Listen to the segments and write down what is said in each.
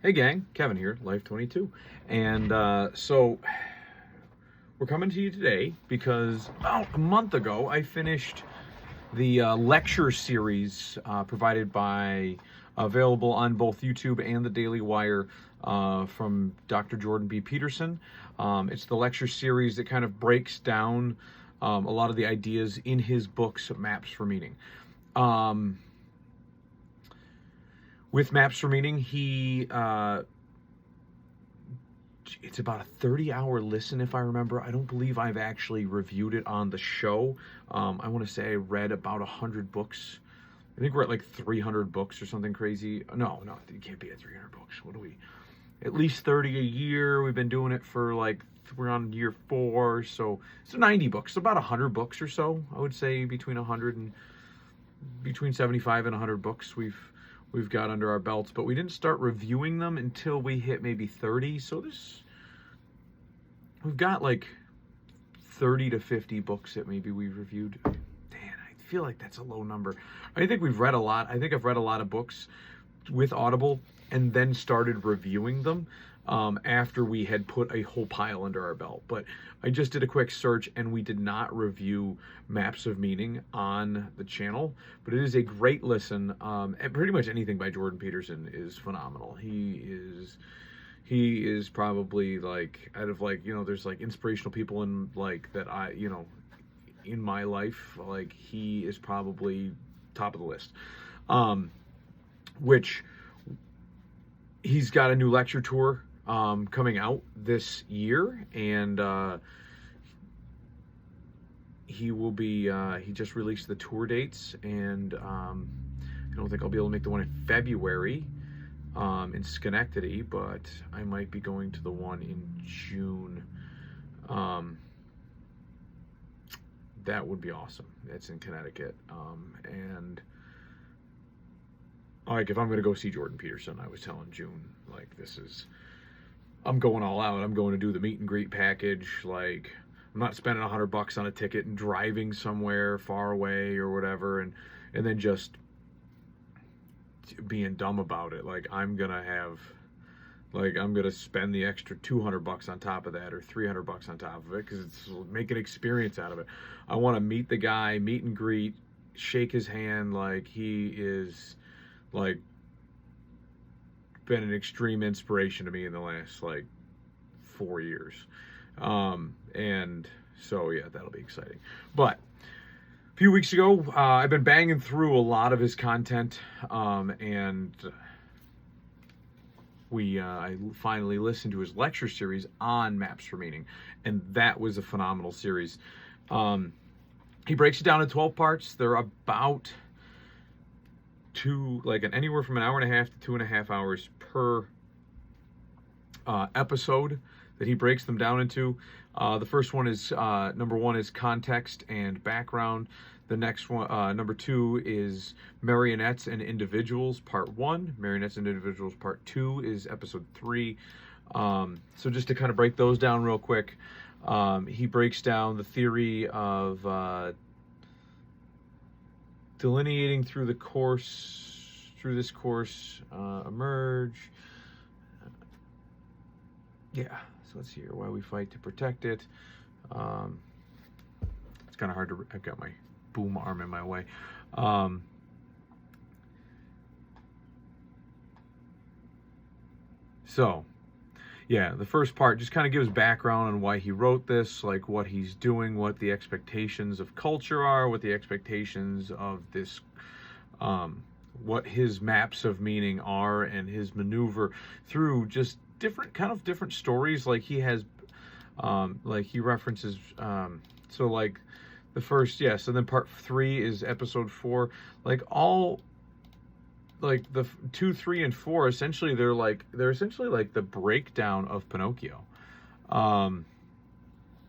Hey gang, Kevin here, Life22. And so we're coming to you today because about a month ago I finished the lecture series provided by, available on both YouTube and the Daily Wire, from Dr. Jordan B. Peterson. It's the lecture series that kind of breaks down a lot of the ideas in his books, Maps for Meaning. With Maps for Meaning, it's about a 30-hour listen, if I remember. I don't believe I've actually reviewed it on the show. I want to say I read about 100 books. I think we're at like 300 books or something crazy. No, it can't be at 300 books. What are we? At least 30 a year. We've been doing it for like, we're on year 4, so 90 books. About 100 books or so, I would say, between 75 and 100 books we've got under our belts, but we didn't start reviewing them until we hit maybe 30. So we've got like 30 to 50 books that maybe we've reviewed. Dan, I feel like that's a low number. I think we've read a lot. I think I've read a lot of books with Audible and then started reviewing them after we had put a whole pile under our belt. But I just did a quick search and we did not review Maps of Meaning on the channel, but it is a great listen. And pretty much anything by Jordan Peterson is phenomenal. He is probably, like, out of, like, there's like inspirational people in, like, that in my life, like, he is probably top of the list. Which he's got a new lecture tour coming out this year, and he will be he just released the tour dates, and I don't think I'll be able to make the one in February in Schenectady, but I might be going to the one in June. That would be awesome. It's in Connecticut, and like, if I'm going to go see Jordan Peterson, I was telling June, like, I'm going all out. I'm going to do the meet and greet package. Like, I'm not spending $100 on a ticket and driving somewhere far away or whatever, and then just being dumb about it. Like, I'm gonna spend the extra $200 on top of that, or $300 on top of it, because it's make an experience out of it. I want to meet the guy, meet and greet, shake his hand. Like, he is, like, been an extreme inspiration to me in the last, like, 4 years. And so, yeah, that'll be exciting. But a few weeks ago, I've been banging through a lot of his content, and I finally listened to his lecture series on Maps for Meaning, and that was a phenomenal series. He breaks it down in 12 parts. They're about anywhere from an hour and a half to 2.5 hours per episode that he breaks them down into. The first one is, number 1 is context and background. The next one, number 2, is marionettes and individuals, part 1. Marionettes and individuals, part 2 is episode 3. So just to kind of break those down real quick, he breaks down the theory of delineating through this course, emerge. Yeah, so let's see here. Why we fight to protect it. It's kind of hard to, I've got my boom arm in my way. So, yeah, the first part just kind of gives background on why he wrote this, like what he's doing, what the expectations of culture are, what the expectations of this, what his maps of meaning are, and his maneuver through just different stories. Like, he has, like, he references, so like the first, yeah, so then part 3 is episode 4, like all, like the 2, 3, and 4, essentially they're essentially like the breakdown of Pinocchio.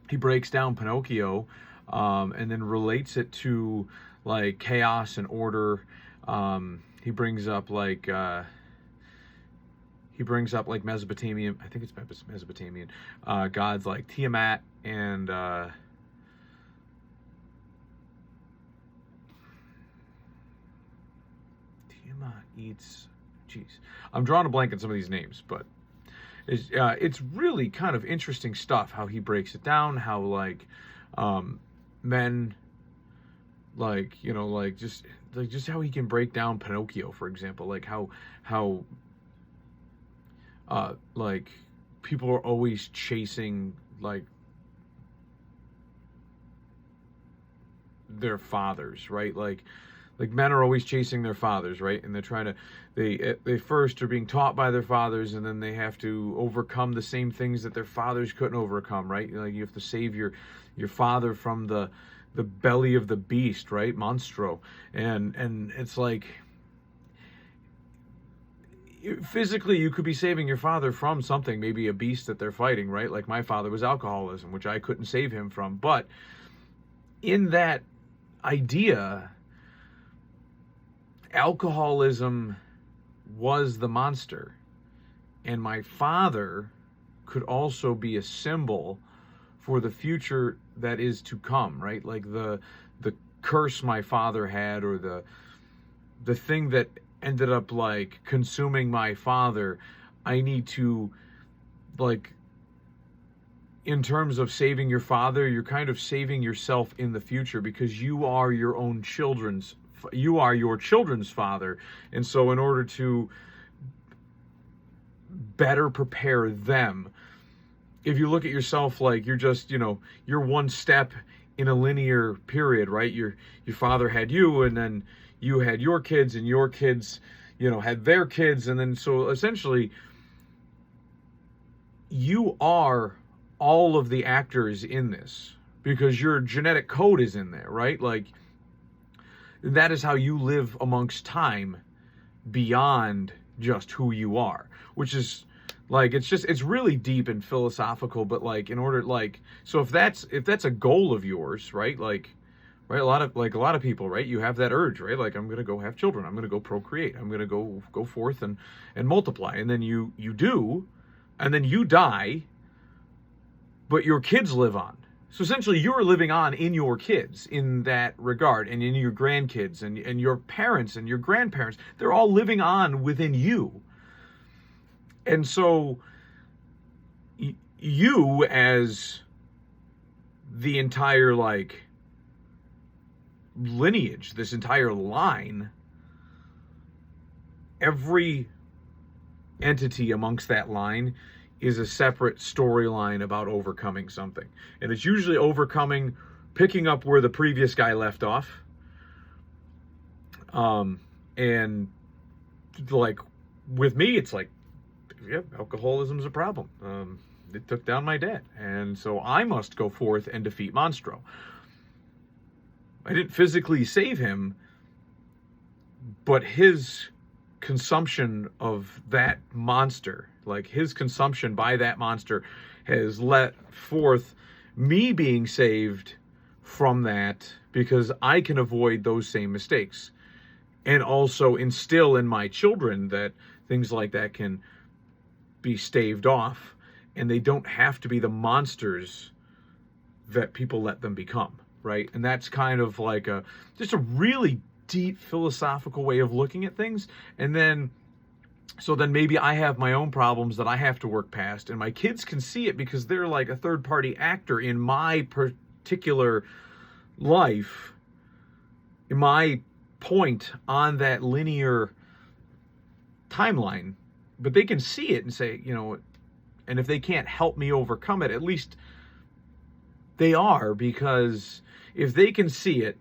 He breaks down Pinocchio, and then relates it to, like, chaos and order. He brings up like Mesopotamian, I think it's Mesopotamian, gods like Tiamat and Tiamat eats Jeez, I'm drawing a blank on some of these names, but it's really kind of interesting stuff how he breaks it down, how like men, like, you know, like just how he can break down Pinocchio, for example, like how like people are always chasing like their fathers, right? Like men are always chasing their fathers, right? And they're trying to, they first are being taught by their fathers, and then they have to overcome the same things that their fathers couldn't overcome, right? Like you have to save your father from the belly of the beast, right? Monstro. And it's like, physically you could be saving your father from something, maybe a beast that they're fighting, right? Like my father was alcoholism, which I couldn't save him from. But in that idea, alcoholism was the monster, and my father could also be a symbol for the future that is to come, right? Like the curse my father had, or the thing that ended up like consuming my father. I need to, like, in terms of saving your father, you're kind of saving yourself in the future, because you are your children's father. And so in order to better prepare them, if you look at yourself like you're just, you know, you're one step in a linear period, right? Your father had you, and then you had your kids, and your kids, you know, had their kids. And then so essentially you are all of the actors in this, because your genetic code is in there, right? Like that is how you live amongst time beyond just who you are, which is like, it's really deep and philosophical. But like, in order, like, so if that's a goal of yours, right? Like, right, a lot of people, right, you have that urge, right? Like, I'm going to go have children, I'm going to go procreate, I'm going to go forth and multiply. And then you do, and then you die, but your kids live on. So essentially you're living on in your kids in that regard, and in your grandkids, and your parents and your grandparents. They're all living on within you. And so you, as the entire like lineage, this entire line, every entity amongst that line is a separate storyline about overcoming something. And it's usually picking up where the previous guy left off. And like with me, it's like, yeah, alcoholism's a problem. It took down my dad, and so I must go forth and defeat Monstro. I didn't physically save him, but his consumption of that monster, like his consumption by that monster, has let forth me being saved from that, because I can avoid those same mistakes, and also instill in my children that things like that can be staved off, and they don't have to be the monsters that people let them become, right? And that's kind of like just a really deep philosophical way of looking at things. And then, so then maybe I have my own problems that I have to work past, and my kids can see it because they're like a third-party actor in my particular life, in my point on that linear timeline. But they can see it and say, you know, and if they can't help me overcome it, at least they are, because if they can see it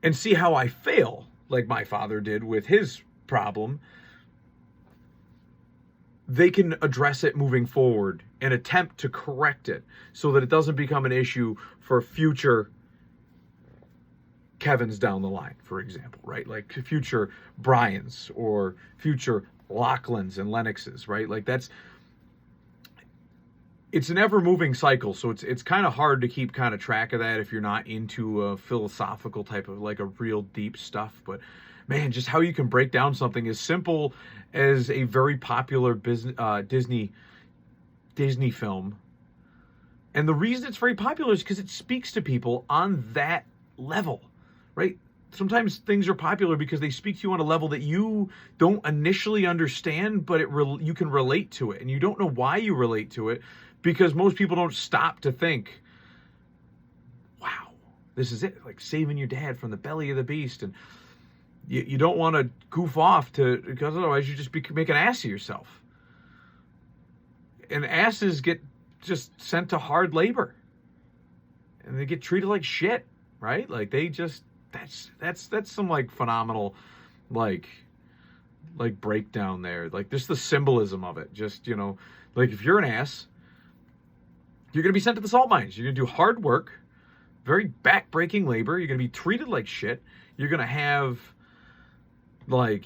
and see how I fail, like my father did with his problem, they can address it moving forward and attempt to correct it so that it doesn't become an issue for future Kevins down the line, for example, right? Like future Bryans or future Lachlan's and Lennox's, right? Like it's an ever-moving cycle, so it's kind of hard to keep kind of track of that if you're not into a philosophical type of, like, a real deep stuff. But man, just how you can break down something as simple as a very popular Disney film. And the reason it's very popular is because it speaks to people on that level, right? sometimes things are popular because they speak to you on a level that you don't initially understand, but you can relate to it. And you don't know why you relate to it because most people don't stop to think, wow, this is it. Like saving your dad from the belly of the beast. And you don't want to goof off because otherwise you just make an ass of yourself. And asses get just sent to hard labor. And they get treated like shit, right? Like they just, that's some like phenomenal, like breakdown there. Like just the symbolism of it. Just, like if you're an ass, you're going to be sent to the salt mines. You're going to do hard work, very back-breaking labor. You're going to be treated like shit. You're going to have, like,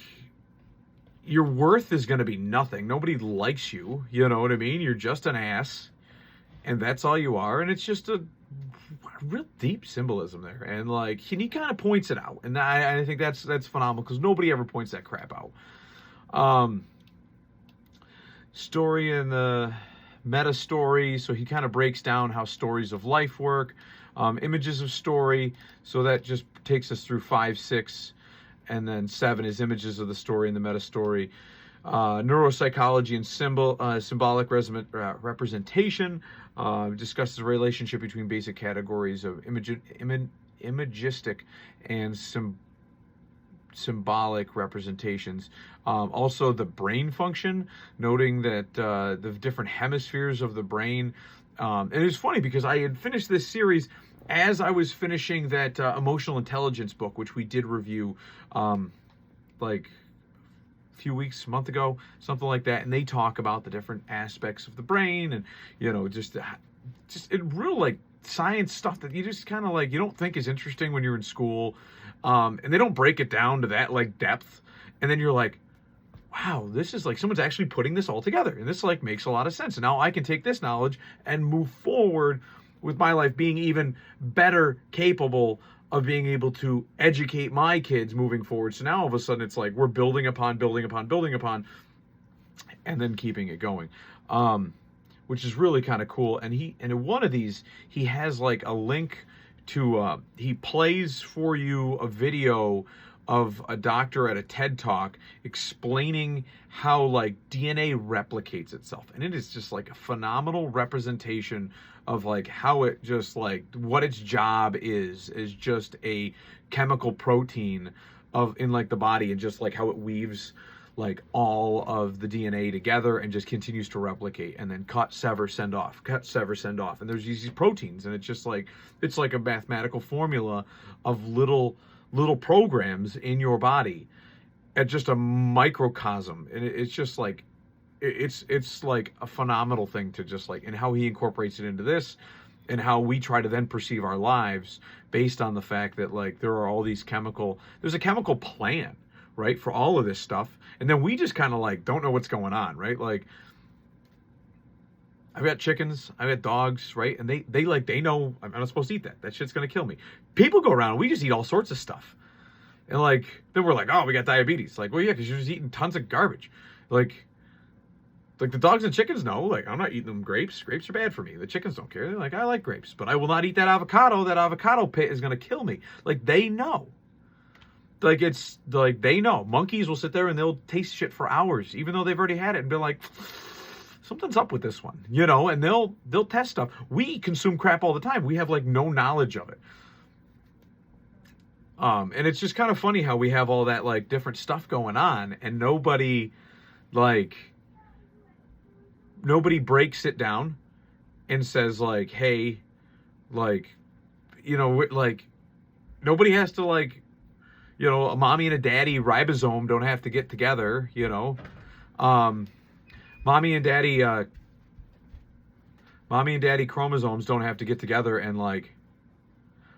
your worth is going to be nothing. Nobody likes you. You know what I mean? You're just an ass. And that's all you are. And it's just a real deep symbolism there. And, like, he kind of points it out. And I think that's phenomenal because nobody ever points that crap out. Story in the meta story. So he kind of breaks down how stories of life work. Images of story. So that just takes us through 5, 6, and then 7 is images of the story in the meta story. Neuropsychology and symbolic representation. Discusses the relationship between basic categories of imagistic and symbolic representations. Also the brain function, noting that the different hemispheres of the brain. And it's funny because I had finished this series as I was finishing that emotional intelligence book, which we did review like a few weeks, month ago, something like that. And they talk about the different aspects of the brain and, just it real like science stuff that you just kind of like, you don't think is interesting when you're in school. And they don't break it down to that like depth. And then you're like, wow, this is like someone's actually putting this all together. And this like makes a lot of sense. And now I can take this knowledge and move forward with my life being even better capable of being able to educate my kids moving forward. So now all of a sudden it's like we're building upon, and then keeping it going, which is really kind of cool. And in one of these, he has like a link to, he plays for you a video of a doctor at a TED Talk explaining how like DNA replicates itself. And it is just like a phenomenal representation of like how it just like what its job is just a chemical protein in like the body, and just like how it weaves like all of the DNA together and just continues to replicate, and then cut, sever, send off, cut, sever, send off. And there's these proteins, and it's just like, it's like a mathematical formula of little programs in your body at just a microcosm. And it's just like, it's like a phenomenal thing to just like, and how he incorporates it into this, and how we try to then perceive our lives based on the fact that like there are all these there's a chemical plan, right, for all of this stuff. And then we just kind of like don't know what's going on, right? Like I've got chickens, I've got dogs, right? And they know I'm not supposed to eat that. That shit's gonna kill me. People go around, we just eat all sorts of stuff. And like, then we're like, oh, we got diabetes. Like, well, yeah, because you're just eating tons of garbage. Like the dogs and chickens know, like, I'm not eating them grapes. Grapes are bad for me. The chickens don't care. They're like, I like grapes, but I will not eat that avocado. That avocado pit is gonna kill me. Like, they know. Like, it's like they know. Monkeys will sit there and they'll taste shit for hours, even though they've already had it, and be like, something's up with this one, and they'll test stuff. We consume crap all the time. We have like no knowledge of it. And it's just kind of funny how we have all that like different stuff going on, and nobody breaks it down and says like, hey, like, like nobody has to like, a mommy and a daddy ribosome don't have to get together, mommy and daddy chromosomes don't have to get together and like,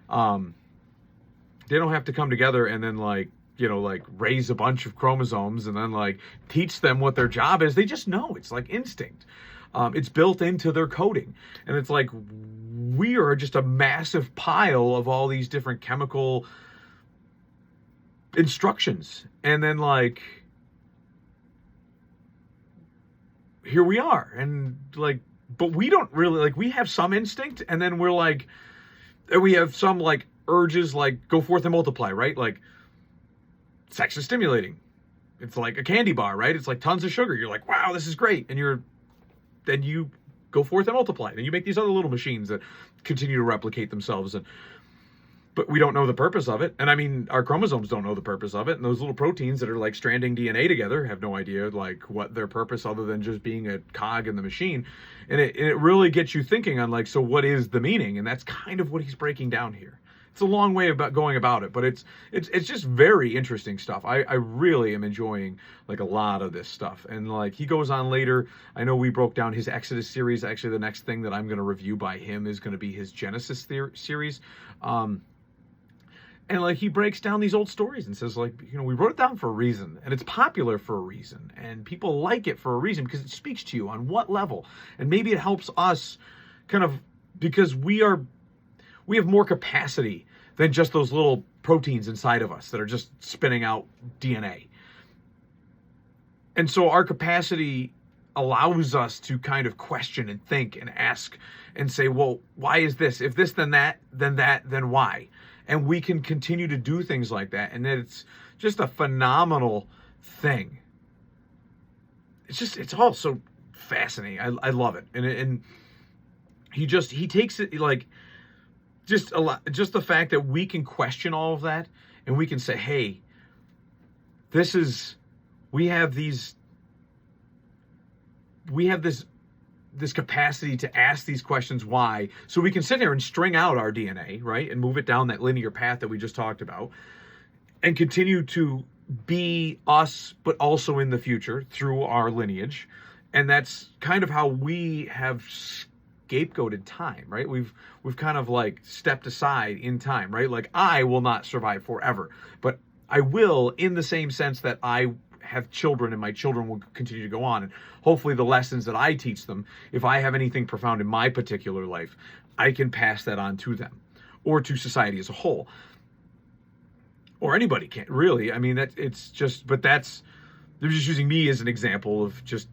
they don't have to come together and then like, like raise a bunch of chromosomes and then like teach them what their job is. They just know. It's like instinct. It's built into their coding. And it's like, we are just a massive pile of all these different chemical instructions. And then like, here we are. And like, but we don't really like, we have some instinct, and then we're like, and we have some like urges like go forth and multiply, right? Like sex is stimulating. It's like a candy bar, right? It's like tons of sugar. You're like, wow, this is great. And then you go forth and multiply. And you make these other little machines that continue to replicate themselves. But we don't know the purpose of it. And I mean, our chromosomes don't know the purpose of it. And those little proteins that are like stranding DNA together have no idea like what their purpose other than just being a cog in the machine. And it really gets you thinking on like, so what is the meaning? And that's kind of what he's breaking down here. It's a long way about going about it, but it's just very interesting stuff. I really am enjoying like a lot of this stuff. And like he goes on later, I know we broke down his Exodus series. Actually, the next thing that I'm going to review by him is going to be his Genesis series. And like he breaks down these old stories and says like, you know, we wrote it down for a reason, and it's popular for a reason, and people like it for a reason because it speaks to you on what level. And maybe it helps us kind of, because we have more capacity than just those little proteins inside of us that are just spinning out DNA. And so our capacity allows us to kind of question and think and ask and say, well, why is this? If this, then that, then why? And we can continue to do things like that. And then it's just a phenomenal thing. It's all so fascinating. I love it. And he takes it like just a lot, just the fact that we can question all of that and we can say, hey, we have this capacity to ask these questions why, so we can sit here and string out our DNA, right, and move it down that linear path that we just talked about, and continue to be us, but also in the future through our lineage. And that's kind of how we have scapegoated time, right? We've kind of like stepped aside in time, right? Like I will not survive forever, but I will in the same sense that I have children and my children will continue to go on, and hopefully the lessons that I teach them, if I have anything profound in my particular life, I can pass that on to them or to society as a whole, or anybody can really. I mean, they're just using me as an example of just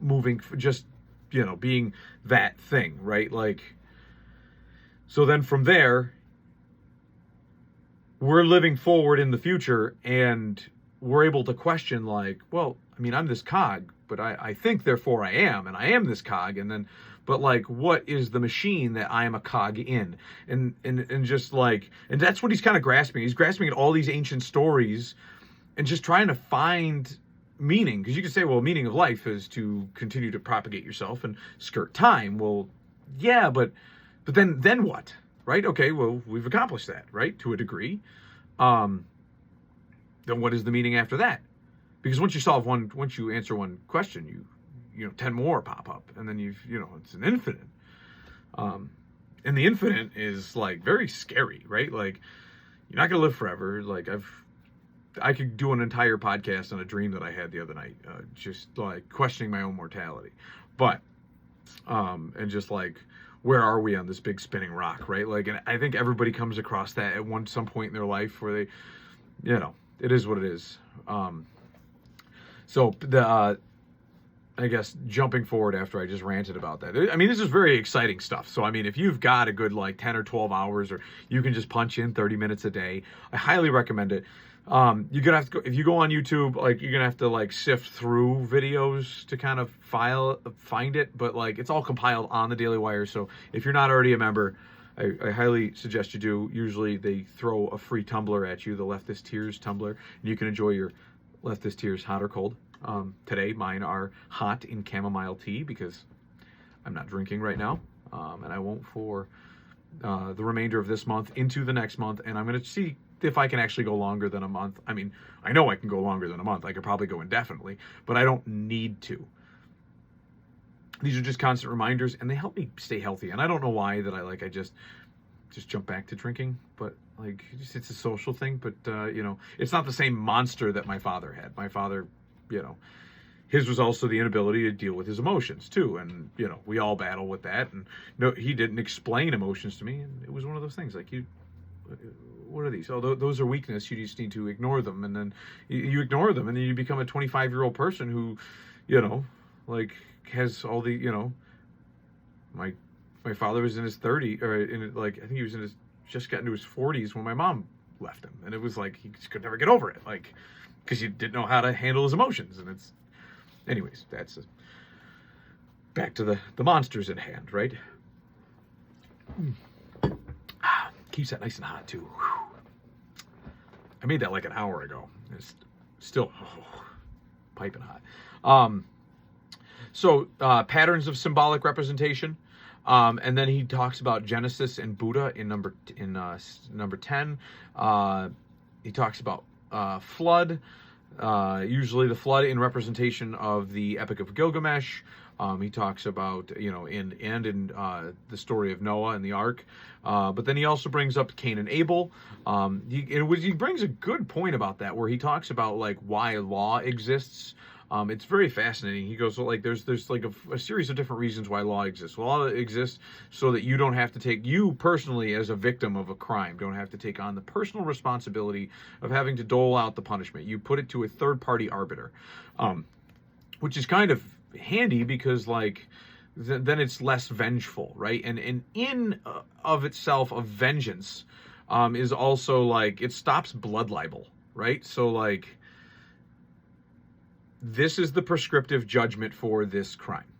moving, just, you know, being that thing, right? Like, so then from there, we're living forward in the future, and we're able to question like, well, I mean, I'm this cog, but I think therefore I am, and I am this cog, and then, but like, what is the machine that I am a cog in? And just like, and that's what he's kind of grasping. He's grasping at all these ancient stories and just trying to find meaning. Because you could say, well, meaning of life is to continue to propagate yourself and skirt time. Well, yeah, but then what? Right? Okay, well, we've accomplished that, right? To a degree. Then what is the meaning after that? Because once you answer one question, you know, 10 more pop up, and then it's an infinite. And the infinite is like very scary, right? Like, you're not gonna live forever. Like I could do an entire podcast on a dream that I had the other night, just like questioning my own mortality. But and just like, where are we on this big spinning rock, right? Like, and I think everybody comes across that at some point in their life where they, you know, it is what it is. So I guess jumping forward after I just ranted about that. I mean, this is very exciting stuff. So, I mean, if you've got a good like 10 or 12 hours, or you can just punch in 30 minutes a day, I highly recommend it. You're gonna have to go, if you go on YouTube, like, you're gonna have to like sift through videos to kind of find it, but like, it's all compiled on the Daily Wire. So if you're not already a member, I highly suggest you do. Usually they throw a free tumbler at you, the Leftist Tears tumbler, and you can enjoy your Leftist Tears hot or cold. Today, mine are hot in chamomile tea because I'm not drinking right now, and I won't for the remainder of this month into the next month, and I'm going to see if I can actually go longer than a month. I mean, I know I can go longer than a month. I could probably go indefinitely, but I don't need to. These are just constant reminders, and they help me stay healthy. And I don't know why that I just jump back to drinking, but like, it's a social thing. But it's not the same monster that my father had. My father, his was also the inability to deal with his emotions too, and we all battle with that. And no, he didn't explain emotions to me, and it was one of those things like, what are these? Oh, those are weakness. You just need to ignore them, and then you ignore them, and then you become a 25-year-old person who, like, has all the, my father was in his 30s, or I think he was in his just got into his 40s when my mom left him, and it was like he just could never get over it, like because he didn't know how to handle his emotions. And it's, anyways, that's back to the monsters at hand, right? Keeps that nice and hot too. Whew. I made that like an hour ago. It's still piping hot. So patterns of symbolic representation, and then he talks about Genesis and Buddha in number 10. He talks about flood, usually the flood in representation of the Epic of Gilgamesh. He talks about, in the story of Noah and the Ark. But then he also brings up Cain and Abel. He brings a good point about that, where he talks about like why law exists. It's very fascinating. He goes, well, like there's like a series of different reasons why law exists. Law exists so that you don't have to you personally as a victim of a crime don't have to take on the personal responsibility of having to dole out the punishment. You put it to a third-party arbiter, which is kind of handy because like then it's less vengeful, right? And in of itself, of vengeance is also like it stops blood libel, right? So like this is the prescriptive judgment for this crime.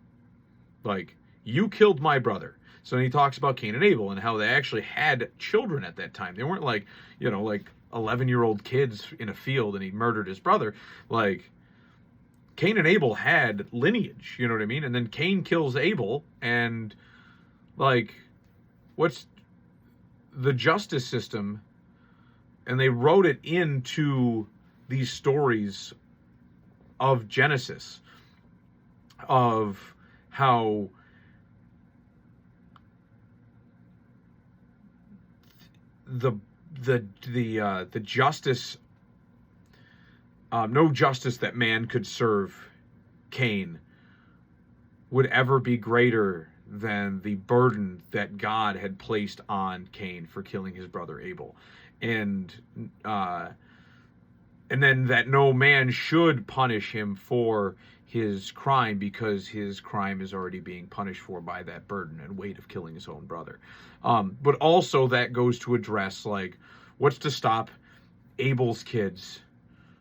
Like, you killed my brother. So he talks about Cain and Abel and how they actually had children at that time. They weren't like, like 11-year-old kids in a field and he murdered his brother. Like, Cain and Abel had lineage, you know what I mean? And then Cain kills Abel, and like, what's the justice system? And they wrote it into these stories of Genesis, of how the justice, no justice that man could serve Cain would ever be greater than the burden that God had placed on Cain for killing his brother Abel. And then that no man should punish him for his crime because his crime is already being punished for by that burden and weight of killing his own brother. But also that goes to address, like, what's to stop Abel's kids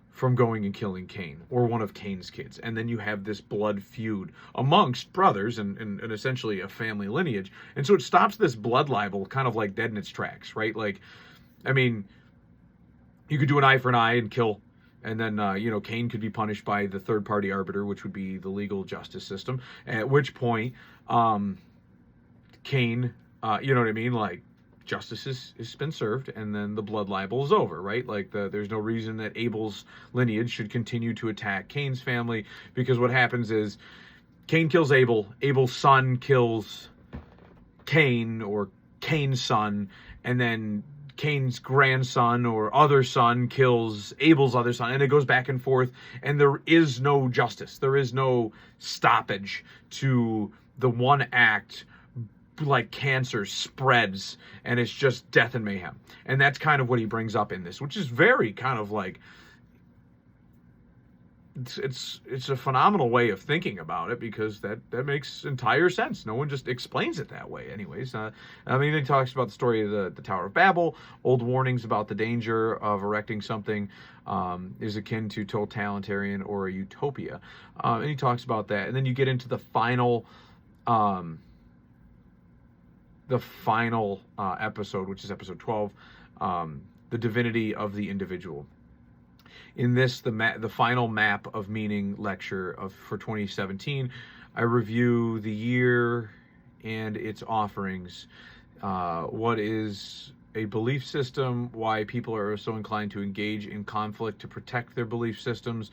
from going and killing Cain, or one of Cain's kids? And then you have this blood feud amongst brothers and essentially a family lineage. And so it stops this blood libel kind of like dead in its tracks, right? Like, I mean, you could do an eye for an eye and kill, and then, Cain could be punished by the third-party arbiter, which would be the legal justice system, at which point, Cain, you know what I mean? Like, justice has been served, and then the blood libel is over, right? Like, there's no reason that Abel's lineage should continue to attack Cain's family, because what happens is Cain kills Abel, Abel's son kills Cain, or Cain's son, and then Cain's grandson or other son kills Abel's other son, and it goes back and forth, and there is no justice. There is no stoppage to the one act, like cancer spreads, and it's just death and mayhem. And that's kind of what he brings up in this, which is very kind of like, it's a phenomenal way of thinking about it, because that makes entire sense. No one just explains it that way anyways. I mean, he talks about the story of the Tower of Babel, old warnings about the danger of erecting something is akin to totalitarian or a utopia. And he talks about that. And then you get into the final episode, which is episode 12, the divinity of the individual. In this, the final map of meaning lecture for 2017, I review the year and its offerings. What is a belief system? Why people are so inclined to engage in conflict to protect their belief systems.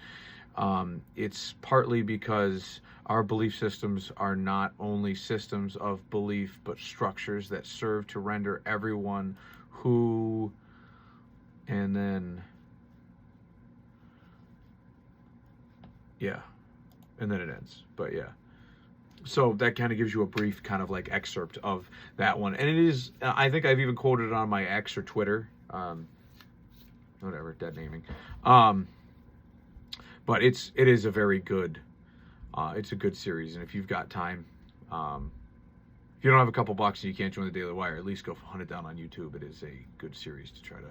It's partly because our belief systems are not only systems of belief, but structures that serve to render everyone who, and then, yeah, and then it ends. But yeah, so that kind of gives you a brief kind of like excerpt of that one. And it is, I think I've even quoted it on my X or Twitter, whatever, dead naming. But it is a very good, it's a good series. And if you've got time, if if you don't have a couple bucks and you can't join the Daily Wire, at least go hunt it down on YouTube. It is a good series to try to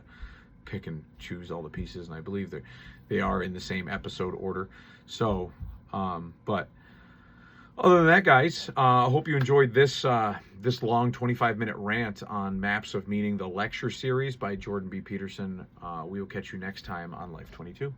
pick and choose all the pieces, and I believe they are in the same episode order. So, but other than that, guys, I hope you enjoyed this this long 25-minute rant on Maps of Meaning, the lecture series by Jordan B. Peterson. We will catch you next time on Life 22.